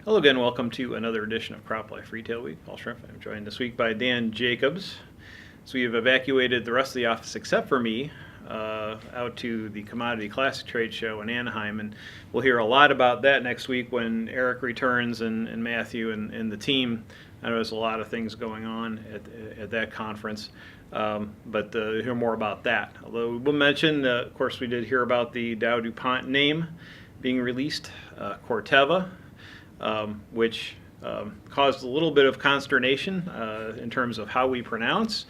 Hello again, welcome to another edition of Crop Life Retail Week. Paul Schrimpf. I'm joined this week by Dan Jacobs. So we have evacuated the rest of the office except for me out to the Commodity Classic Trade Show in Anaheim, and we'll hear a lot about that next week when Eric returns and Matthew and the team. I know there's a lot of things going on at that conference, but hear more about that. Although we'll mention, of course, we did hear about the Dow DuPont name being released, Corteva, which caused a little bit of consternation in terms of how we pronounce,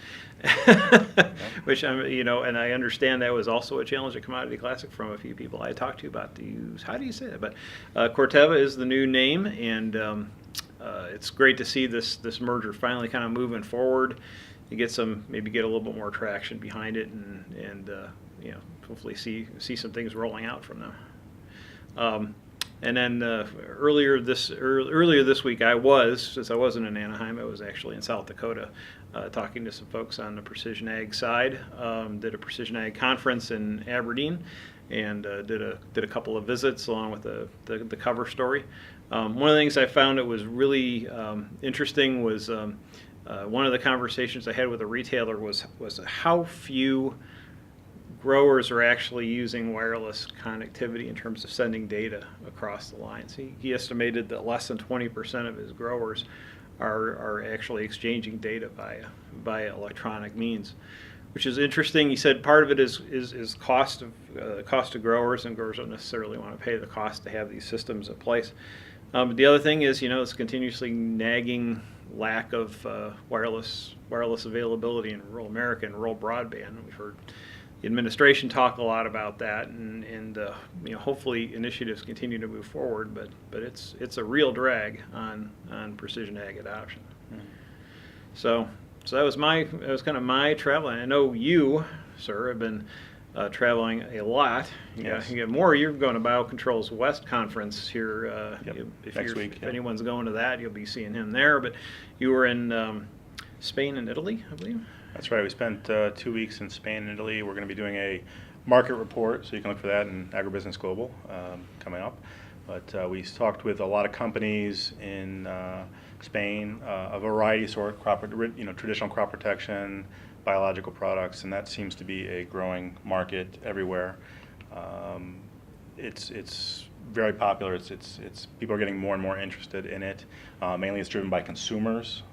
which and I understand that was also a challenge at Commodity Classic from a few people I talked to about how do you say that? But Corteva is the new name, and it's great to see this merger finally kind of moving forward. You get maybe get a little bit more traction behind it, and hopefully see some things rolling out from them. And then earlier this week, since I wasn't in Anaheim, I was actually in South Dakota talking to some folks on the precision ag side. Did a precision ag conference in Aberdeen, and did a couple of visits along with the cover story. One of the things I found that was really interesting was one of the conversations I had with a retailer was how few growers are actually using wireless connectivity in terms of sending data across the lines. He estimated that less than 20% of his growers are actually exchanging data via electronic means, which is interesting. He said part of it is cost of growers, and growers don't necessarily want to pay the cost to have these systems in place. But the other thing is, this continuously nagging lack of wireless availability in rural America and rural broadband. We've heard the administration talk a lot about that, and hopefully initiatives continue to move forward. But it's a real drag on precision ag adoption. Mm-hmm. So that was kind of my travel. And I know you, sir, have been traveling a lot. Yes. You get more. You're going to Biocontrols West conference here. Next week. If anyone's going to that, you'll be seeing him there. But you were in Spain and Italy, I believe. That's right. We spent 2 weeks in Spain and Italy. We're going to be doing a market report, so you can look for that in AgriBusiness Global coming up. But we talked with a lot of companies in Spain, a variety of traditional crop protection, biological products, and that seems to be a growing market everywhere. It's very popular. It's people are getting more and more interested in it. Mainly, it's driven by consumers.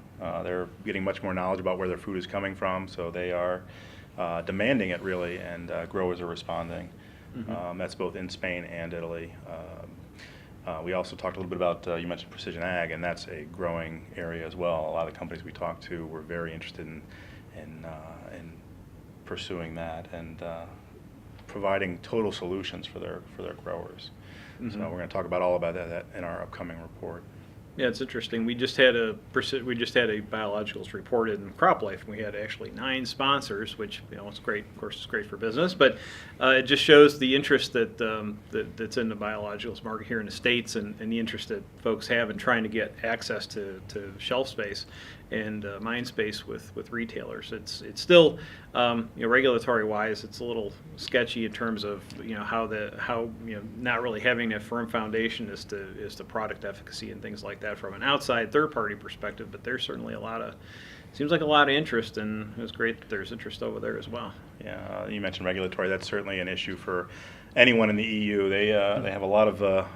They're getting much more knowledge about where their food is coming from, so they are demanding it really, and growers are responding. Mm-hmm. That's both in Spain and Italy. We also talked a little bit about, you mentioned precision ag, and that's a growing area as well. A lot of the companies we talked to were very interested in pursuing that and providing total solutions for their growers. Mm-hmm. So we're going to talk about all about that in our upcoming report. Yeah, it's interesting. We just had a biologicals report in Crop Life, and we had actually 9 sponsors, which it's great. Of course, it's great for business, but it just shows the interest that's in the biologicals market here in the States, and the interest that folks have in trying to get access to shelf space and mind space with retailers. It's still regulatory wise, it's a little sketchy in terms of how not really having a firm foundation as to product efficacy and things like that from an outside third party perspective. But there's certainly seems like a lot of interest, and it's great that there's interest over there as well. Yeah, you mentioned regulatory. That's certainly an issue for anyone in the EU. They have a lot of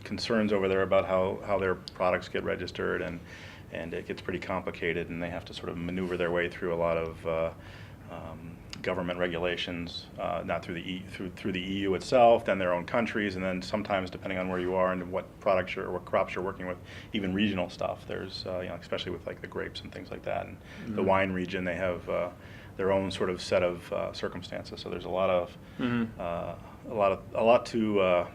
concerns over there about how their products get registered, and it gets pretty complicated, and they have to sort of maneuver their way through a lot of government regulations, not through the EU itself, then their own countries, and then sometimes depending on where you are and what products or what crops you're working with, even regional stuff. There's especially with like the grapes and things like that, and mm-hmm. the wine region, they have their own sort of set of circumstances. So there's a lot to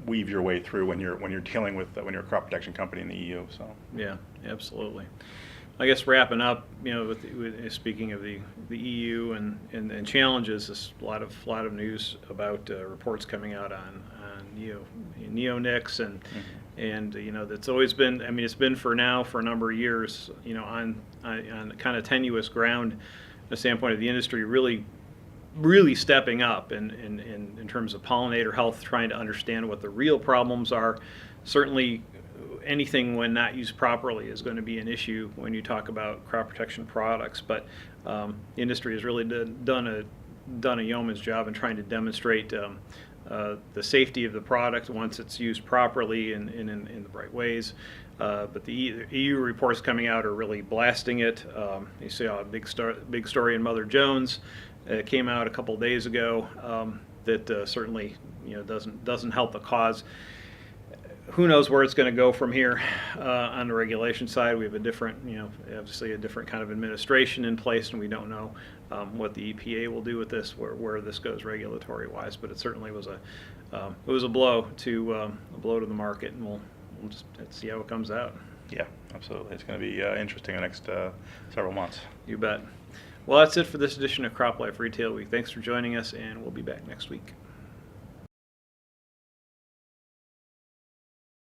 weave your way through when you're dealing with when you're a crop protection company in the EU. So yeah, absolutely. I guess wrapping up, with speaking of the EU and challenges, there's a lot of news about reports coming out on neonics and mm-hmm. and that's always been. I mean, it's been for a number of years. On kind of tenuous ground, from the standpoint of the industry, really stepping up in terms of pollinator health, trying to understand what the real problems are. certainly anything when not used properly is going to be an issue when you talk about crop protection products. But the industry has really done a yeoman's job in trying to demonstrate the safety of the product once it's used properly and in the right ways. But the EU reports coming out are really blasting it. You saw a big story in Mother Jones. It came out a couple days ago that certainly doesn't help the cause. Who knows where it's going to go from here on the regulation side? We have a different, obviously a different kind of administration in place, and we don't know what the EPA will do with this, where this goes regulatory-wise. But it certainly was a blow to the market, and we'll just see how it comes out. Yeah, absolutely. It's going to be interesting the next several months. You bet. Well, that's it for this edition of Crop Life Retail Week. Thanks for joining us, and we'll be back next week.